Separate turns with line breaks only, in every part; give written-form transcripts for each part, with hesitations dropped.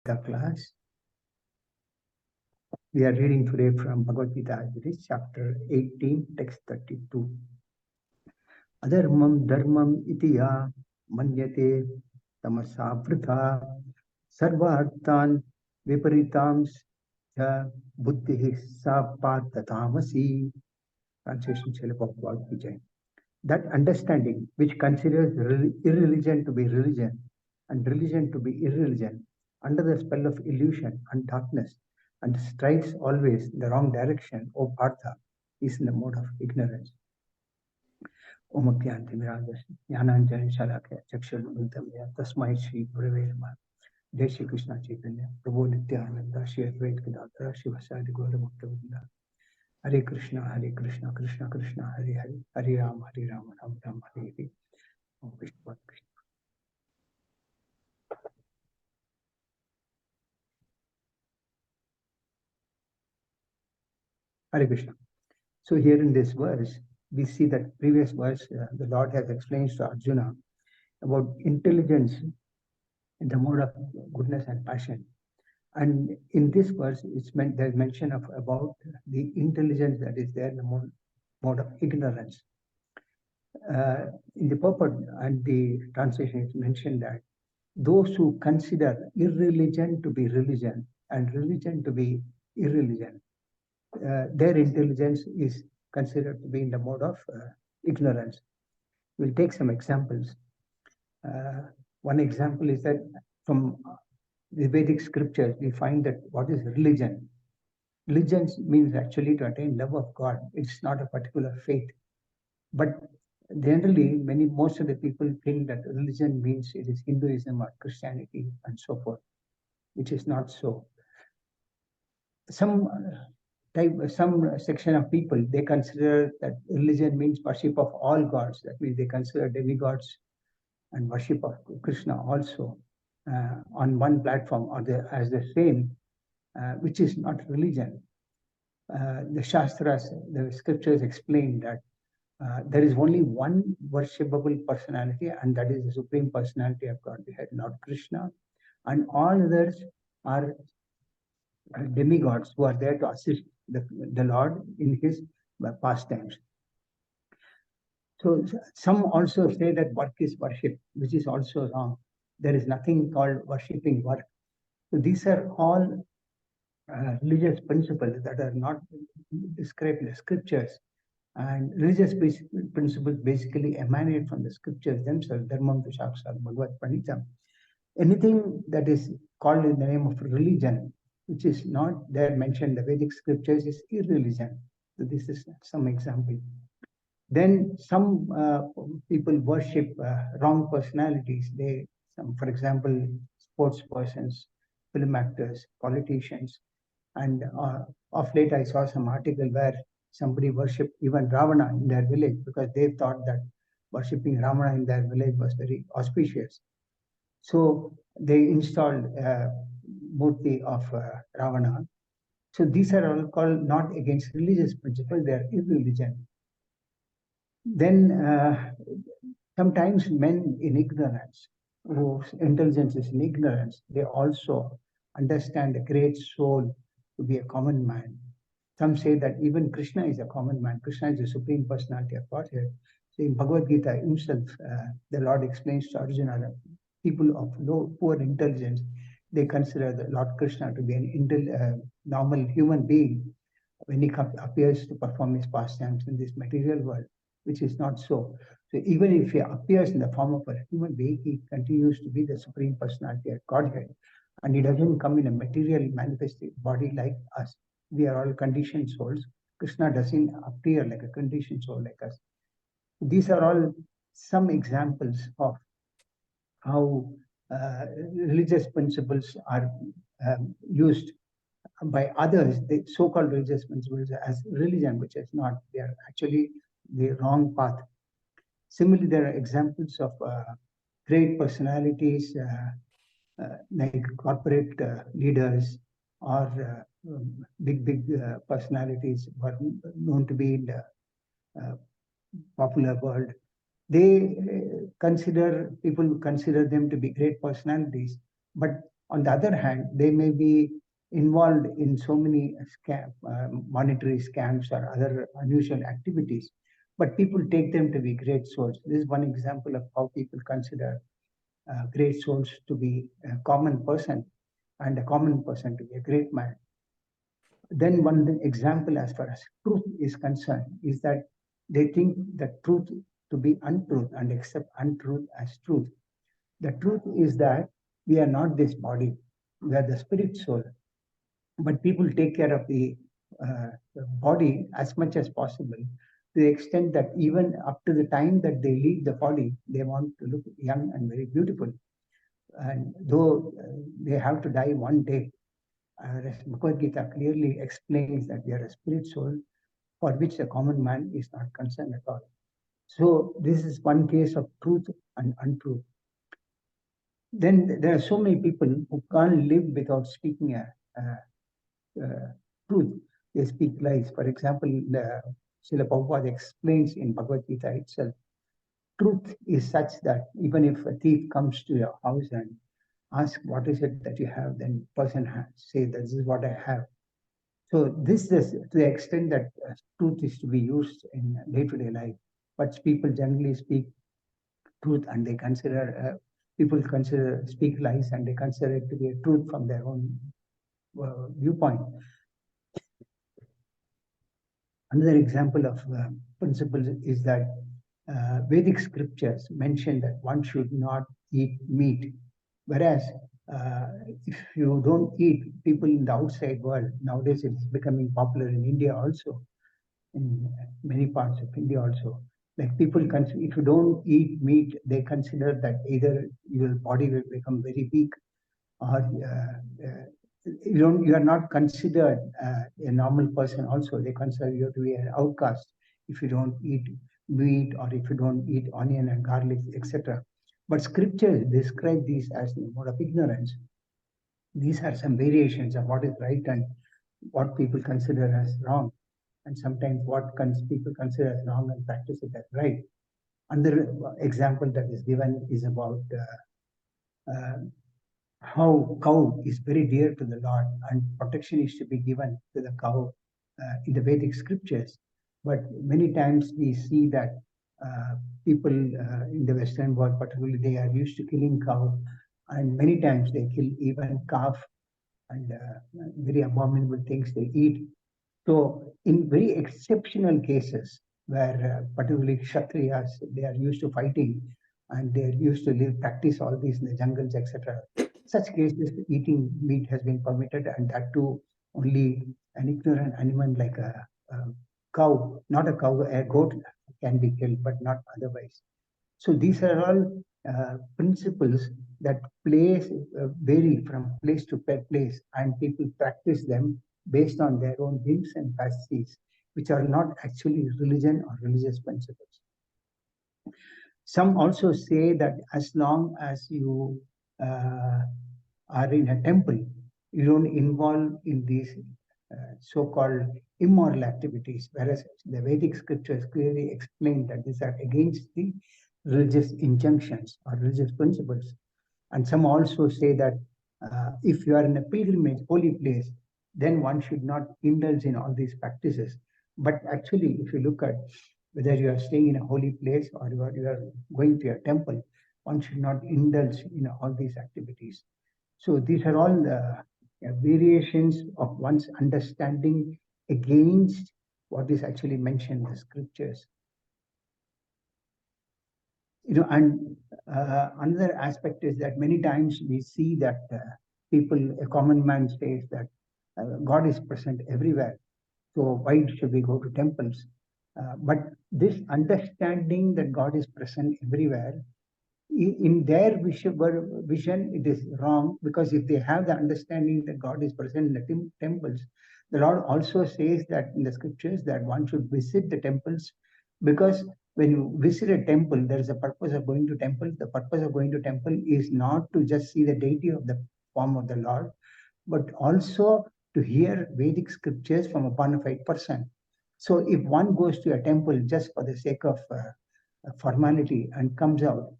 The class. We are reading today from Bhagavad Gita, chapter 18, text 32. Adharmam dharmam itiya manyate tamasavritha sarvarthan viparitams cha buddhi sapatamasi. Translation Srila Prabhupada ki Jai. That understanding which considers irreligion to be religion and religion to be irreligion under the spell of illusion and darkness and strives always in the wrong direction, O Partha, is in the mode of ignorance. Om Akyanti Mirajas, Jnananjani Shalakya, Chakshur Untamya, Tasmai Shri Gurave Namaha, Jai Shri Krishna Chaitanya, Prabhu Nityananda, Shri Advaita Gadadhara, Shivasadi Gaura Bhakta. Hare Krishna, Krishna Krishna, Hare Hare, Hare Rama, Ram Ram, Hare Hare. Om Krishna Krishna. Hare Krishna. So here in this verse, we see that previous verse, the Lord has explained to Arjuna about intelligence in the mode of goodness and passion. And in this verse, there's mention about the intelligence that is there in the mode of ignorance. In the purport and the translation, it's mentioned that those who consider irreligion to be religion and religion to be irreligion, their intelligence is considered to be in the mode of ignorance. We'll take some examples. One example is that from the Vedic scriptures, we find that what is religion? Religion means actually to attain love of God. It's not a particular faith. But generally, most of the people think that religion means it is Hinduism or Christianity and so forth, which is not so. Some section of people, they consider that religion means worship of all gods. That means they consider demigods and worship of Krishna also on one platform or as the same, which is not religion. The Shastras, the scriptures explain that there is only one worshipable personality, and that is the Supreme Personality of God, the head Lord Krishna, and all others are demigods who are there to assist the Lord in his pastimes. So some also say that work is worship, which is also wrong. There is nothing called worshipping work. So these are all religious principles that are not described in the scriptures. And religious principles basically emanate from the scriptures themselves, Dharmam tu Sakshat Bhagavad Panitam. Anything that is called in the name of religion, which is not there mentioned in the Vedic scriptures, is irreligion. So this is some example. Then some people worship wrong personalities. For example, sports persons, film actors, politicians. And of late, I saw some article where somebody worshipped even Ravana in their village because they thought that worshipping Ravana in their village was very auspicious. So they installed a murti of Ravana. So these are all called not against religious principles, they are irreligion. Then sometimes men in ignorance, whose intelligence is in ignorance, they also understand the great soul to be a common man. Some say that even Krishna is a common man. Krishna is the Supreme Personality of Godhead. So in Bhagavad Gita himself, the Lord explains to Arjuna that people of poor intelligence, they consider the Lord Krishna to be an normal human being when he appears to perform his pastimes in this material world, which is not so. So even if he appears in the form of a human being, he continues to be the Supreme Personality of Godhead. And he doesn't come in a material manifested body like us. We are all conditioned souls. Krishna doesn't appear like a conditioned soul like us. These are all some examples of how religious principles are used by others, the so-called religious principles, as religion, which is not. They are actually the wrong path. Similarly, there are examples of great personalities like corporate leaders or big personalities who are known to be in the popular world. People consider them to be great personalities, but On the other hand, they may be involved in so many monetary scams or other unusual activities, but people take them to be great souls. This is one example of how people consider great souls to be a common person and a common person to be a great man. Then one example as far as truth is concerned is that they think the truth to be untruth and accept untruth as truth. The truth is that we are not this body, we are the spirit soul. But people take care of the body as much as possible to the extent that even up to the time that they leave the body, they want to look young and very beautiful. And though they have to die one day, Bhagavad Gita clearly explains that we are a spirit soul for which the common man is not concerned at all. So this is one case of truth and untruth. Then there are so many people who can't live without speaking truth. They speak lies. For example, Srila Prabhupada explains in Bhagavad Gita itself, truth is such that even if a thief comes to your house and ask what is it that you have, then person has say this is what I have. So this is to the extent that truth is to be used in day-to-day life. But people generally speak truth and they consider people consider speak lies and they consider it to be a truth from their own viewpoint. Another example of principles is that Vedic scriptures mention that one should not eat meat. Whereas if you don't eat, people in the outside world, nowadays it's becoming popular in India also, in many parts of India also. Like people consider, if you don't eat meat, they consider that either your body will become very weak or you are not considered a normal person also. They consider you to be an outcast if you don't eat meat or if you don't eat onion and garlic, etc. But scriptures describe these as a mode of ignorance. These are some variations of what is right and what people consider as wrong, and sometimes what people consider as wrong and practice it as right. Another example that is given is about how cow is very dear to the Lord and protection is to be given to the cow in the Vedic scriptures. But many times we see that people in the Western world, particularly, they are used to killing cow, and many times they kill even calf and very abominable things they eat. So, in very exceptional cases where, particularly Kshatriyas, they are used to fighting and they are used to live, practice all these in the jungles, etc. Such cases, eating meat has been permitted, and that too only an ignorant animal like a cow, not a cow, a goat can be killed, but not otherwise. So these are all principles that vary from place to place, and people practice them based on their own whims and fantasies, which are not actually religion or religious principles. Some also say that as long as you are in a temple, you don't involve in these so-called immoral activities, whereas the Vedic scriptures clearly explain that these are against the religious injunctions or religious principles. And some also say that if you are in a pilgrimage, holy place, then one should not indulge in all these practices. But actually, if you look at whether you are staying in a holy place or you are going to a temple, one should not indulge in all these activities. So these are all variations of one's understanding against what is actually mentioned in the scriptures. And another aspect is that many times we see that a common man says that God is present everywhere. So why should we go to temples? But this understanding that God is present everywhere, in their vision, it is wrong, because if they have the understanding that God is present in the temples, the Lord also says that in the scriptures that one should visit the temples, because when you visit a temple, there is a purpose of going to temple. The purpose of going to temple is not to just see the deity of the form of the Lord, but also to hear Vedic scriptures from a bona fide person. So if one goes to a temple just for the sake of formality and comes out,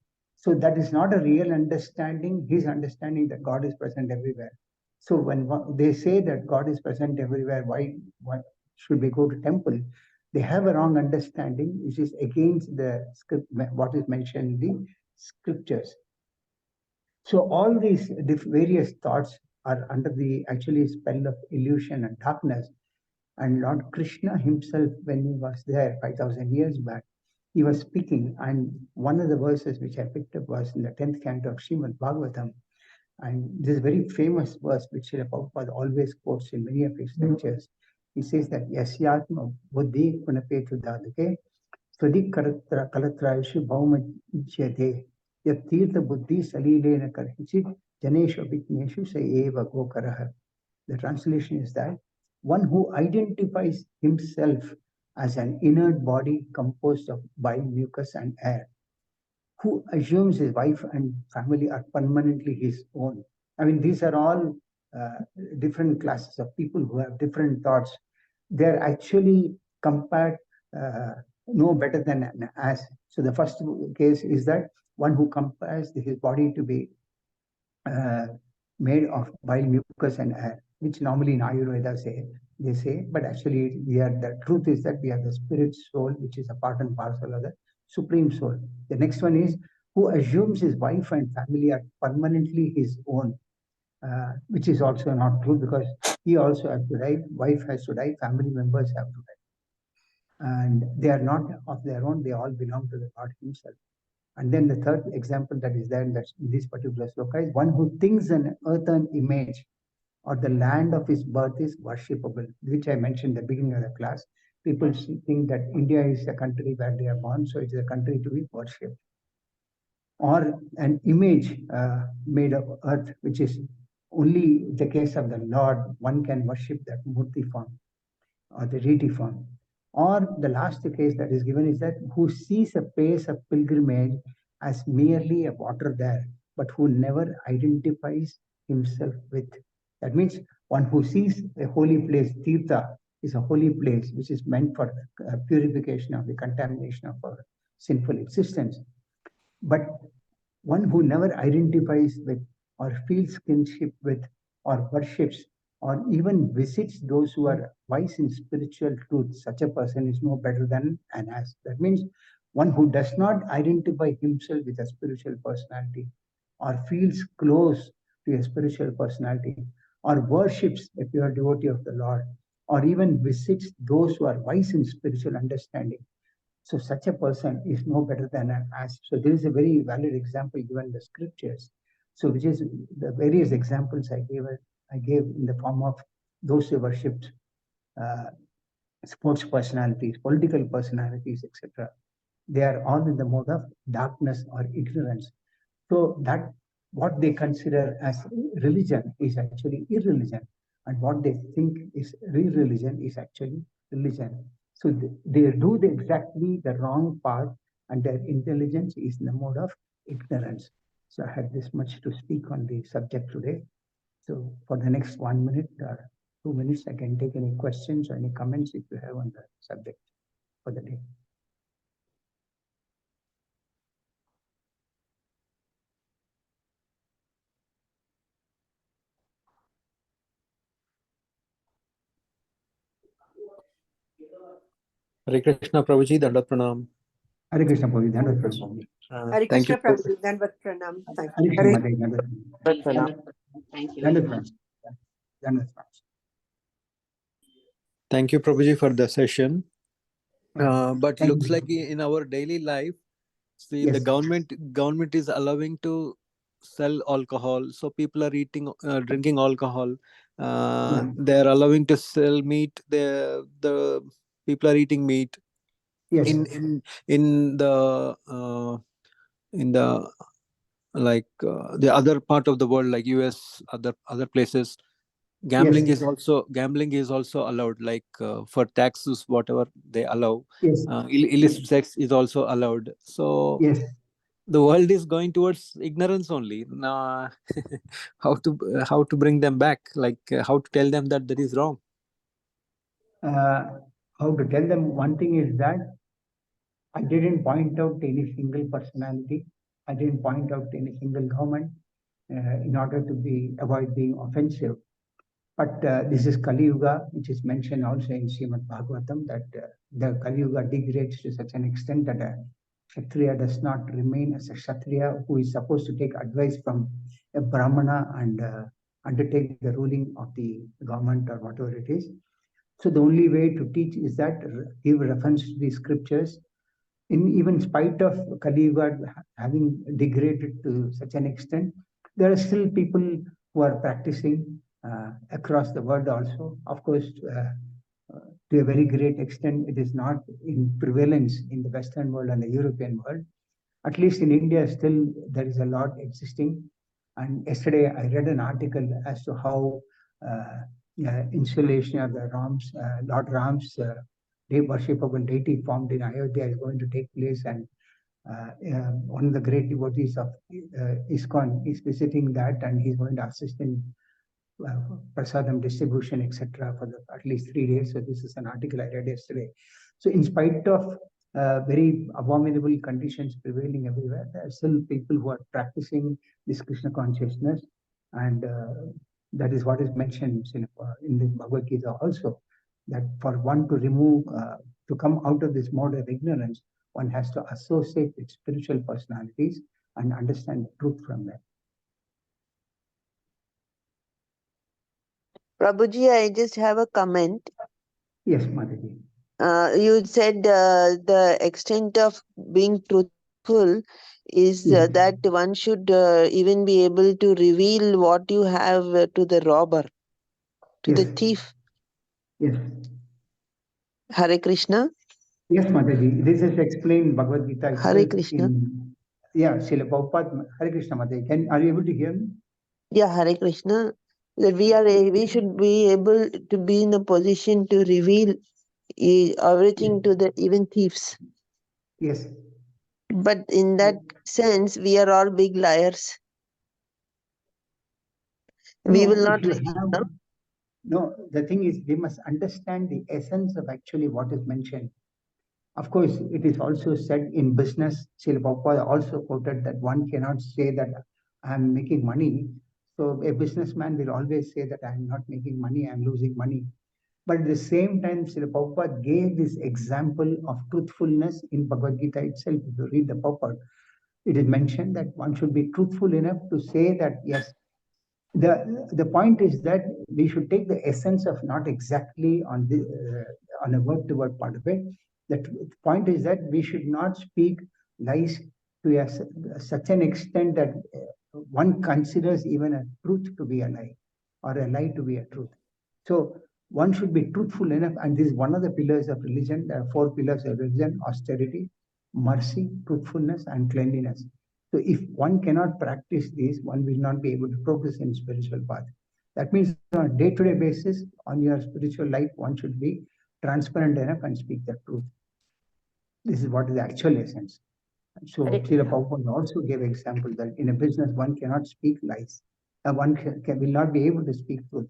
So that is not a real understanding. His understanding that God is present everywhere. So when they say that God is present everywhere, why should we go to temple? They have a wrong understanding, which is against the script, what is mentioned in the scriptures. So all these various thoughts are under the actually spell of illusion and darkness. And Lord Krishna himself, when he was there 5,000 years back, he was speaking. And one of the verses which I picked up was in the 10th canto of Srimad Bhagavatam. And this very famous verse, which Srila Prabhupada always quotes in many of his lectures. He says that Yasyatma buddhi punapetu dadake Swadik kalatrayashu bhauma ichyate yat tirtha buddhi salilena karhichit janeshu abhijneshu sa eva gokaraha. The translation is that one who identifies himself as an inert body composed of bile, mucus, and air, who assumes his wife and family are permanently his own. I mean, these are all different classes of people who have different thoughts. They're actually compared no better than an ass. So the first case is that one who compares his body to be made of bile, mucus, and air, which normally in Ayurveda they say, but actually the truth is that we are the spirit soul, which is a part and parcel of the supreme soul. The next one is who assumes his wife and family are permanently his own, which is also not true because he also has to die, wife has to die, family members have to die. And they are not of their own, they all belong to the Lord himself. And then the third example that is there in this particular sloka is one who thinks an earthen image or the land of his birth is worshipable, which I mentioned at the beginning of the class. People think that India is a country where they are born, so it is a country to be worshipped. Or an image made of earth, which is only the case of the Lord, one can worship that murti form or the deity form. Or the last case that is given is that who sees a place of pilgrimage as merely a water there, but who never identifies himself with. That means one who sees a holy place, Tirtha is a holy place which is meant for purification of the contamination of our sinful existence. But one who never identifies with or feels kinship with or worships or even visits those who are wise in spiritual truth, such a person is no better than an ass. That means one who does not identify himself with a spiritual personality or feels close to a spiritual personality or worships a pure devotee of the Lord or even visits those who are wise in spiritual understanding. So such a person is no better than an ass. So there is a very valid example given in the scriptures. So which is the various examples I gave in the form of those who worshipped sports personalities, political personalities, etc. They are all in the mode of darkness or ignorance. So that what they consider as religion is actually irreligion, and what they think is real religion is actually religion. So they do exactly the wrong path, and their intelligence is in the mode of ignorance. So I had this much to speak on the subject today. So for the next 1 minute or 2 minutes, I can take any questions or any comments if you have on the subject for the day.
Hare Krishna Prabhuji, Dandat Pranam.
Hare Krishna, Prabhu. Dandat Pranam.
Hare
Thank you.
Krishna Prabhu, Dandat Pranam. Thank
Hare
you.
Krishna, Mother. Dandat Pranam.
Thank you very
Dandat
much.
Pranam. Dandat Pranam.
Thank you, Prabhuji, for the session. But
Thank
looks
you.
like in our daily life, see,
Yes.
the government is allowing to sell alcohol, so people are drinking alcohol.
Yeah.
They are allowing to sell meat. The people are eating meat.
Yes.
In the like the other part of the world, like US, other places, gambling
Yes.
is also allowed, like for taxes, whatever they allow.
Yes.
Illicit sex is also allowed. So
Yes.
the world is going towards ignorance only. How to bring them back, like how to tell them that is wrong?
How to tell them? One thing is that I didn't point out any single personality. I didn't point out any single government in order to avoid being offensive. But this is Kali Yuga, which is mentioned also in Srimad Bhagavatam, that the Kali Yuga degrades to such an extent that a Kshatriya does not remain as a Kshatriya who is supposed to take advice from a Brahmana and undertake the ruling of the government or whatever it is. So the only way to teach is that give reference to the scriptures. In spite of Kali Yuga having degraded to such an extent, there are still people who are practicing across the world also. Of course, to a very great extent, it is not in prevalence in the Western world and the European world. At least in India, still there is a lot existing. And yesterday, I read an article as to how installation of the Lord Ram's worshipable deity formed in Ayodhya is going to take place, and one of the great devotees of ISKCON is visiting that, and he's going to assist in prasadam distribution, etc., for at least 3 days. So this is an article I read yesterday. So in spite of very abominable conditions prevailing everywhere, there are still people who are practicing this Krishna consciousness, and that is what is mentioned in the Bhagavad Gita also, that for one to remove, to come out of this mode of ignorance, one has to associate with spiritual personalities and understand the truth from them.
Prabhuji, I just have a comment.
Yes, Mataji.
You said the extent of being truthful is
Yes.
that one should even be able to reveal what you have to the robber, to the
Yes.
thief.
Yes.
Hare Krishna.
Yes, Mataji. This is explained in Bhagavad Gita
Hare
itself.
Krishna.
Yeah, Srila Prabhupada. Hare Krishna, Mataji. Are you able to hear me?
Yeah, Hare Krishna. That we should be able to be in a position to reveal everything to the even thieves.
Yes.
But in that sense, we are all big liars. We will not.
No, the thing is, we must understand the essence of actually what is mentioned. Of course, it is also said in business. Srila Prabhupada also quoted that one cannot say that I am making money. So a businessman will always say that I am not making money, I am losing money. But at the same time, Srila Prabhupada gave this example of truthfulness in Bhagavad Gita itself. If you read the purport, it is mentioned that one should be truthful enough to say that, yes, the point is that we should take the essence of not exactly on a word-to-word part of it. The point is that we should not speak lies to such an extent that one considers even a truth to be a lie or a lie to be a truth. So one should be truthful enough, and this is one of the pillars of religion. There are 4 pillars of religion: austerity, mercy, truthfulness, and cleanliness. So if one cannot practice these, one will not be able to progress in spiritual path. That means on a day-to-day basis, on your spiritual life, one should be transparent enough and speak the truth. This is what is the actual essence. So Srila Prabhupada also gave example that in a business, one cannot speak lies. One will not be able to speak truth.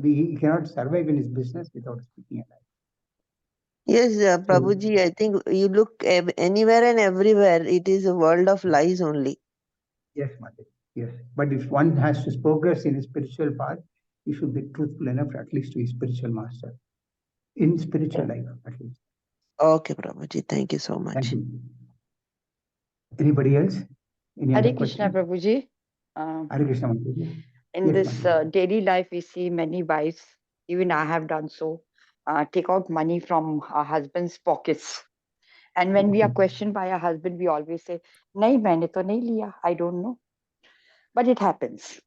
He cannot survive in his business without speaking a lie.
Yes, Prabhuji, I think you look anywhere and everywhere, it is a world of lies only.
Yes, Mother. Yes. But if one has to progress in his spiritual path, he should be truthful enough, at least to his spiritual master. In spiritual life, at least.
Okay, Prabhuji, thank you so much.
Thank you. Anybody else? Any
Hare
other
Krishna,
question?
Prabhuji.
Hare Krishna, Mataji.
In
Yes,
this
Mataji.
daily life, we see many wives, even I have done so, take out money from our husband's pockets. And when we are questioned by our husband, we always say, Nahi, maine to nahi liya. I don't know. But it happens.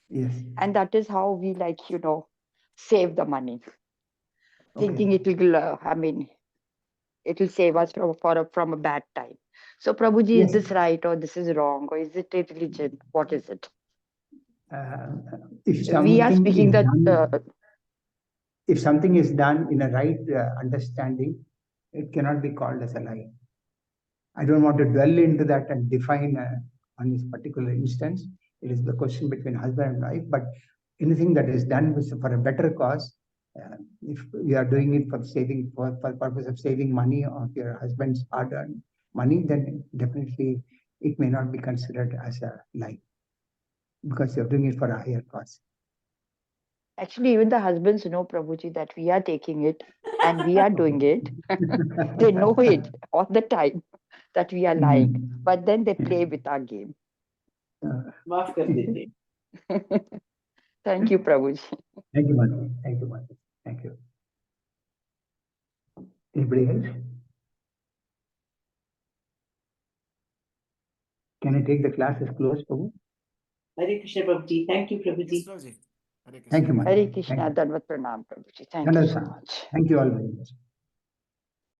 Yes.
And that is how we save the money. Thinking it will, it will save us from a bad time. So, Prabhuji,
Yes.
is this right or this is wrong? Or is it a religion? What is it?
If
We are
something
speaking
is
that
done, if something is done in a right understanding, it cannot be called as a lie. I don't want to dwell into that and define on this particular instance. It is the question between husband and wife, but anything that is done for a better cause, if you are doing it for saving, for purpose of saving money of your husband's hard-earned money, then definitely it may not be considered as a lie because you're doing it for a higher cause.
Actually, even the husbands know, Prabhuji, that we are taking it and we are doing it. They know it all the time that we are lying, but then they play with our game.
माफ कर दीजिए.
Thank you, Prabhuji.
Thank you, Mati. Thank you, Mati. Thank you. Anybody else? Can I take the class as closed, Prabhu?
Hare Krishna Prabhuji. Thank you Prabhuji.
Yes, Prabhuji. Hare Krishna.
Thank you, Mati.
Hare
Thank
Krishna,
you.
Dandavat Pranam, Prabhuji. Thank you so
Dandavat.
much.
Thank you all very much.